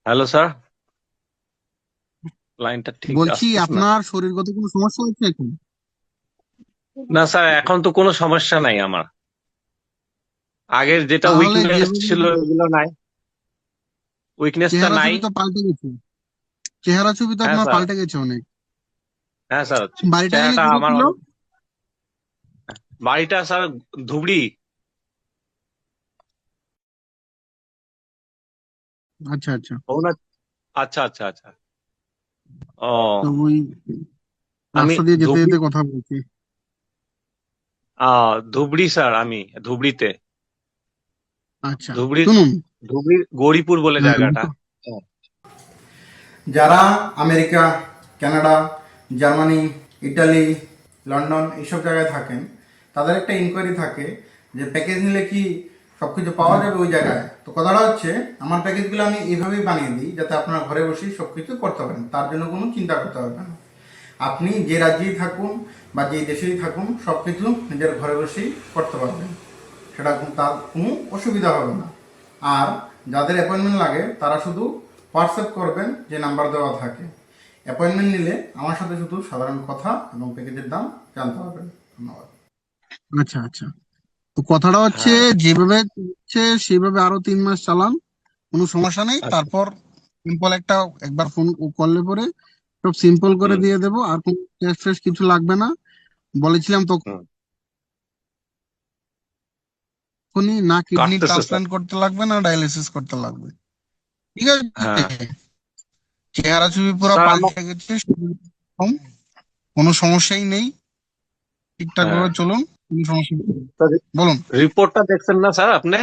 Hello sir, লাইনটা ঠিক বলছি আসতেছে না। আপনার শরীরগত কোনো সমস্যা হচ্ছে এখন? না স্যার, এখন তো কোনো সমস্যা নাই আমার। আগের যেটা তাহলে উইকনেস যেভাবে ছিল ওগুলো নাই, উইকনেসটা চেহারা নাই। ছবি তো পাল্টে গেছে। চেহারা ছবি তো হ্যাঁ আপনার স্যার। পাল্টে গেছে অনেক। হ্যাঁ স্যার, বাড়িটা জানি চেহারাটা কোথায় আমার ছিল? বাড়িটা স্যার ধুবড়ি। আচ্ছা আচ্ছা। না, আচ্ছা আচ্ছা আচ্ছা। তো ও, ওই আমি রাস্তা দিয়ে যেতে ধুবড়ি। যেতে কথা বলছি। ধুবড়ি স্যার, আমি ধুবড়িতে। আচ্ছা, ধুবড়ির শুনুন। ধুবড়ির গৌরীপুর বলে হ্যাঁ, জায়গাটা। হ্যাঁ। যারা America, Canada, Germany, Italy, London এইসব জায়গায় থাকেন, তাদের একটা ইনকোয়ারি থাকে যে প্যাকেজ নিলে কি সব কিছু পাওয়া যাবে ওই জায়গায়। তো কথাটা হচ্ছে, আমার প্যাকেজগুলো আমি এইভাবেই বানিয়ে দিই যাতে আপনারা ঘরে বসেই সব কিছু করতে পারেন, তার জন্য কোনো চিন্তা করতে হবে না। আপনি যে রাজ্যেই থাকুন বা যে দেশেই থাকুন, সব কিছু নিজের ঘরে বসেই করতে পারবেন, সেটা তার কোনো অসুবিধা হবে না। আর যাদের অ্যাপয়েন্টমেন্ট লাগে তারা শুধু হোয়াটসঅ্যাপ করবেন, যে নাম্বার দেওয়া থাকে। অ্যাপয়েন্টমেন্ট নিলে আমার সাথে শুধু সাধারণ কথা এবং প্যাকেজের দাম জানতে পারবেন। ধন্যবাদ। আচ্ছা আচ্ছা। তো কথাটা হচ্ছে, হ্যাঁ। যেভাবে হচ্ছে সেভাবে আরো 3 মাস চালান, কোনো সমস্যা নেই। আচ্ছা। তারপর সিম্পল একটা একবার ফোন করলে পরে সব সিম্পল করে হুম দিয়ে দেবো, আর কোনো টেস্ট ফেস্ট কিছু লাগবে না। বলেছিলাম তো হুম। এখনই, না কিডনি কাটতেছে স্যার। ট্রান্সপ্লান্ট করতে লাগবে না ডায়ালিসিস করতে লাগবে। ঠিক আছে। হ্যাঁ চেহারা ছবি পুরো স্যার, আমার। পাল্টে গেছে, শরীর কম, কোনো সমস্যাই নেই। ঠিকঠাক হ্যাঁ ভাবে চলুন, কোনো সমস্যা নেই। স্যার, বলুন। রিপোর্টটা দেখছেন না স্যার আপনি?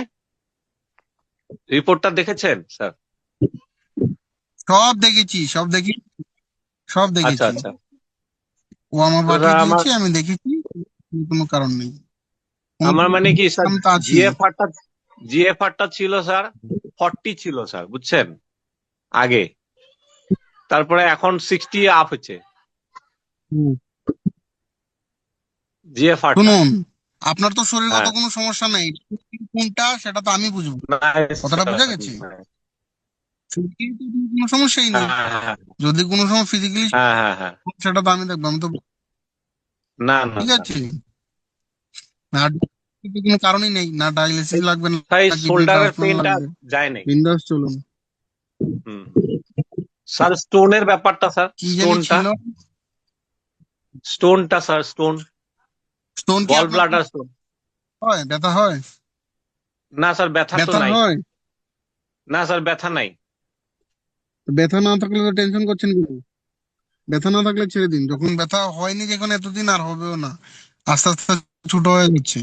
রিপোর্টটা দেখেছেন স্যার? সব দেখেছি, সব দেখি, সব আচ্ছা দেখেছি। আচ্ছা। ও আমার তো স্যার পাঠিয়ে আমার দিয়েছে, আমি দেখেছি। কোনো কারণ নেই, কোনো আমার মানে কি স্যার, কারণ তো আছেই। জিএফআরটা জিএফআরটা ছিল স্যার 40 ছিল স্যার, বুঝছেন, আগে। তারপরে এখন 60 আপ হচ্ছে হুম। জিএফআরটা। শুনুন, আপনার তো শরীরগত হ্যাঁ। কোনো সমস্যা নেই, কোনটা সেটা তো আমি বুঝবো। নাই কথাটা স্যার, বোঝা গেছে? নাই। শরীরে তো কোনো সমস্যাই নেই। হ্যাঁ হ্যাঁ যদি কোনো সময় ফিজিক্যালি, হ্যাঁ হ্যাঁ হ্যাঁ। সেটা তো আমি দেখবো, আমি তো। না না ঠিক স্যার। আছে। না, কোনো কারণই নেই, না ডায়ালিসিস লাগবে স্যার, এই না কিডনি শোল্ডারের ট্রান্সপ্লান্ট পেনটা লাগবে। যায় নাই। বিন্দাস চলুন। হুম। স্যার, স্টোনের ব্যাপারটা স্যার, কি জানি স্টোনটা। ছিল? স্টোনটা স্যার, স্টোন। স্টোন কি গল আপনার ব্লাডার স্টোন। হয়, ব্যথা হয়? না স্যার, ব্যথা তো ব্যথা নাই। হয়? না স্যার, ব্যথা নাই। ব্যথা না থাকলে তো টেনশন করছেন কেন? ব্যথা না থাকলে ছেড়ে দিন, যখন ব্যথা হয়নি যখন এতদিন, আর হবেও না, আস্তে আস্তে ছোট হয়ে যাচ্ছে।